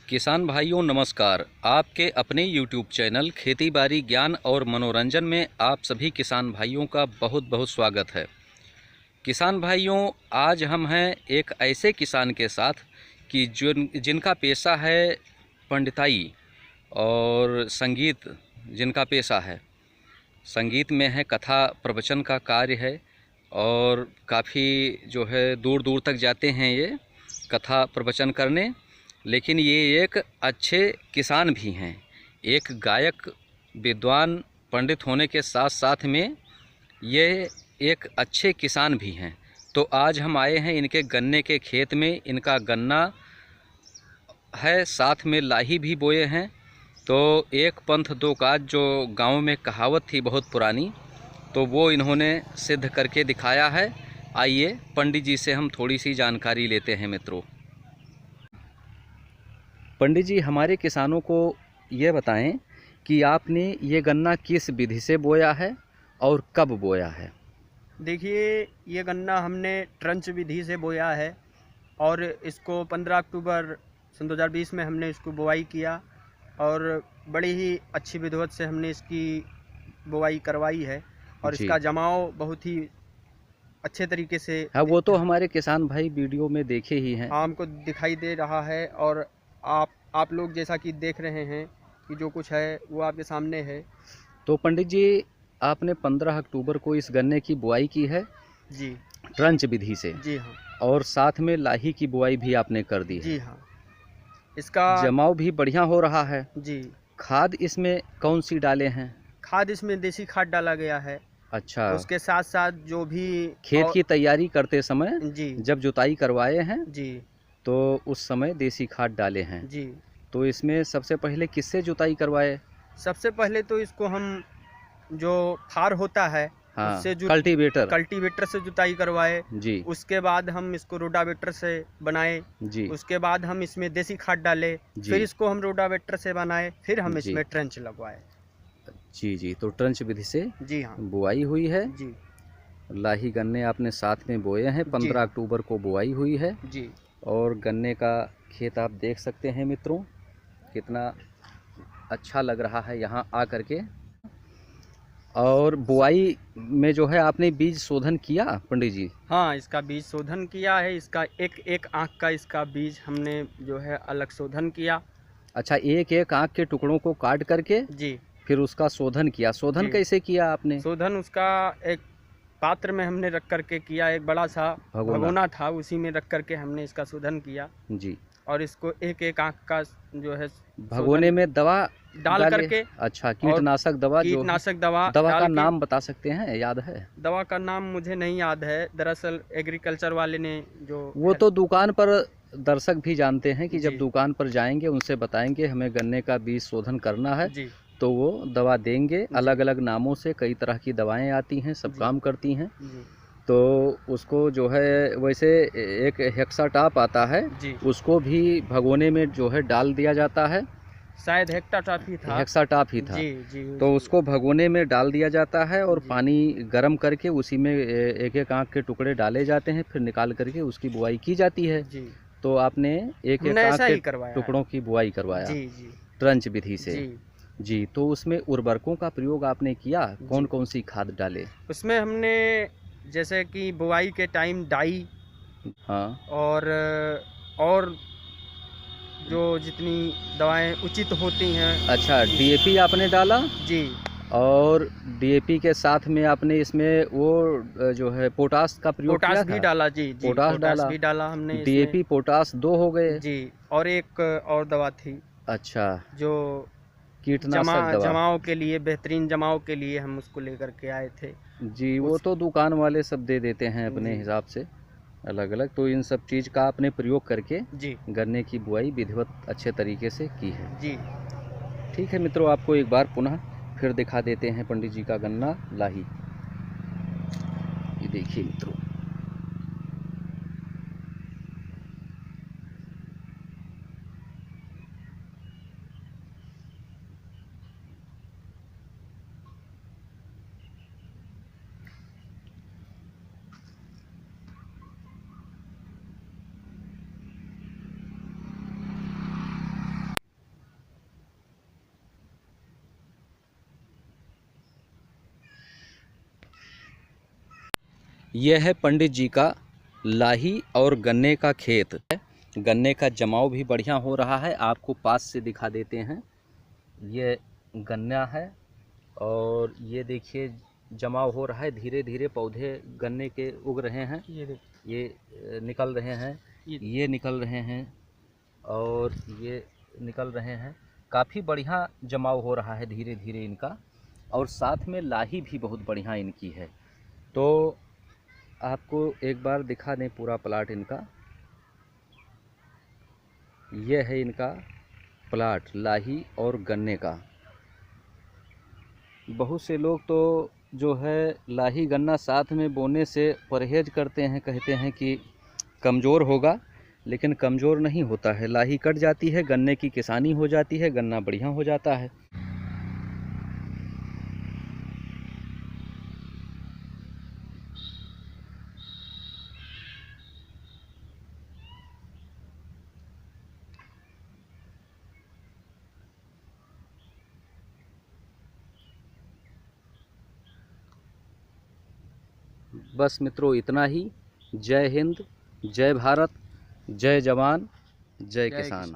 किसान भाइयों नमस्कार। आपके अपने YouTube चैनल खेती बाड़ी ज्ञान और मनोरंजन में आप सभी किसान भाइयों का बहुत बहुत स्वागत है। किसान भाइयों, आज हम हैं एक ऐसे किसान के साथ कि जिनका पेशा है पंडिताई और संगीत, जिनका पेशा है संगीत में है, कथा प्रवचन का कार्य है और काफ़ी जो है दूर दूर तक जाते हैं ये कथा प्रवचन करने। लेकिन ये एक अच्छे किसान भी हैं, एक गायक विद्वान पंडित होने के साथ साथ में ये एक अच्छे किसान भी हैं। तो आज हम आए हैं इनके गन्ने के खेत में। इनका गन्ना है, साथ में लाही भी बोए हैं। तो एक पंथ दो काज जो गांव में कहावत थी बहुत पुरानी, तो वो इन्होंने सिद्ध करके दिखाया है। आइए पंडित जी से हम थोड़ी सी जानकारी लेते हैं। मित्रों, पंडित जी हमारे किसानों को ये बताएं कि आपने ये गन्ना किस विधि से बोया है और कब बोया है। देखिए, ये गन्ना हमने ट्रंच विधि से बोया है और इसको 15 अक्टूबर सन 2020 में हमने इसको बुआई किया और बड़ी ही अच्छी विधिवत से हमने इसकी बुआई करवाई है और जी इसका जमाव बहुत ही अच्छे तरीके से हाँ, वो तो हमारे किसान भाई वीडियो में देखे ही हैं। हमको दिखाई दे रहा है और आप लोग जैसा कि देख रहे हैं कि जो कुछ है वो आपके सामने है। तो पंडित जी, आपने 15 अक्टूबर को इस गन्ने की बुआई की है जी ट्रंच विधि से, जी हाँ और साथ में लाही की बुआई भी आपने कर दी है। जी हाँ। इसका जमाव भी बढ़िया हो रहा है। जी, खाद इसमें कौन सी डाले हैं? खाद इसमें देसी खाद डाला गया है। अच्छा, उसके साथ साथ जो भी खेत की तैयारी करते समय जी जब जुताई करवाए हैं जी तो उस समय देसी खाद डाले हैं। जी। तो इसमें सबसे पहले किससे जुताई करवाए? सबसे पहले तो इसको हम जो फार होता है हाँ, उससे कल्टीवेटर। कल्टीवेटर से जुताई करवाए। जी उसके बाद हम इसको रोटावेटर से बनाए। जी उसके बाद हम इसमें देसी खाद डाले। जी फिर इसको हम रोटावेटर से बनाए। फिर हम जी इसमें ट्रेंच लगवाए। जी जी। तो ट्रंच विधि से जी हाँ बुआई हुई है। जी लाही गन्ने आपने साथ में बोए हैं। जी 15 हाँ अक्टूबर को बुआई हुई है जी और गन्ने का खेत आप देख सकते हैं मित्रों, कितना अच्छा लग रहा है यहाँ आ करके। और बुआई में जो है आपने बीज शोधन किया पंडित जी? हाँ, इसका बीज शोधन किया है। इसका एक एक आँख का इसका बीज हमने जो है अलग शोधन किया। अच्छा, एक एक आँख के टुकड़ों को काट करके जी फिर उसका शोधन किया। शोधन जी। कैसे किया आपने? शोधन उसका एक पात्र में हमने रख करके किया। एक बड़ा सा भगोना। भगोना था, उसी में रख करके हमने इसका शोधन किया जी। और इसको एक एक आँख का जो है भगोने शोधन में दवा डाल डाले? करके अच्छा, और कीटनाशक दवा जो है। कीटनाशक दवा दवा का डाल के। नाम बता सकते हैं, याद है? दवा का नाम मुझे नहीं याद है, दरअसल एग्रीकल्चर वाले ने जो वो है। तो दुकान पर दर्शक भी जानते हैं कि जब जी दुकान पर जाएंगे उनसे बताएंगे हमें गन्ने का बीज शोधन करना है, जी तो वो दवा देंगे। जी अलग अलग नामों से कई तरह की दवाएं आती हैं, सब जी काम करती हैं। जी तो उसको जो है वैसे एक हेक्साटॉप आता है, जी। उसको भी भगोने में जो है डाल दिया जाता है। शायद हेक्टाटॉफी था। हेक्साटॉप ही था। जी जी तो उसको भगोने में डाल दिया जाता है और जी पानी गर्म करके उसी में एक एक आँख के टुकड़े डाले जाते हैं, फिर निकाल करके उसकी बुआई की जाती है। जी। तो आपने एक एक हमने आँख ऐसा के ही करवाया है। टुकड़ों की बुआई करवाया जी जी ट्रंच विधि से। जी जी, तो उसमें उर्वरकों का प्रयोग आपने किया? कौन जी। कौन सी खाद डाले? उसमें हमने जैसे कि बुआई के टाइम डाई हाँ। और जो जितनी दवाएं उचित होती हैं। अच्छा, डीएपी आपने डाला? जी। और डीएपी के साथ में आपने इसमें वो जो है पोटास का प्रयोग पोटाश किया भी था? डाला। जी जी, पोटास पोटाश डाला। भी डाला हमने इसमें। डीएपी पोटास दो हो गए। जी। और एक और दवा थी अच्छा, जो कीटनाशक दवा। जमाव के लिए, बेहतरीन जमाव के लिए हम उसको लेकर के आए थे। जी, वो उस तो दुकान वाले सब दे देते हैं अपने जी हिसाब से अलग अलग। तो इन सब चीज़ का आपने प्रयोग करके जी गन्ने की बुआई विधिवत अच्छे तरीके से की है। जी ठीक है मित्रों, आपको एक बार पुनः फिर दिखा देते हैं पंडित जी का गन्ना लाही। ये देखिए मित्रों, यह है पंडित जी का लाही और गन्ने का खेत है। गन्ने का जमाव भी बढ़िया हो रहा है, आपको पास से दिखा देते हैं। ये गन्ना है और ये देखिए जमाव हो रहा है, धीरे धीरे पौधे गन्ने के उग रहे हैं। ये निकल रहे हैं, ये निकल रहे हैं और ये निकल रहे हैं। काफ़ी बढ़िया जमाव हो रहा है धीरे धीरे इनका, और साथ में लाही भी बहुत बढ़िया इनकी है। तो आपको एक बार दिखा दें पूरा प्लाट इनका। यह है इनका प्लाट लाही और गन्ने का। बहुत से लोग तो जो है लाही गन्ना साथ में बोने से परहेज करते हैं, कहते हैं कि कमज़ोर होगा, लेकिन कमज़ोर नहीं होता है। लाही कट जाती है, गन्ने की किसानी हो जाती है, गन्ना बढ़िया हो जाता है। बस मित्रों इतना ही। जय हिंद, जय भारत, जय जवान, जय किसान।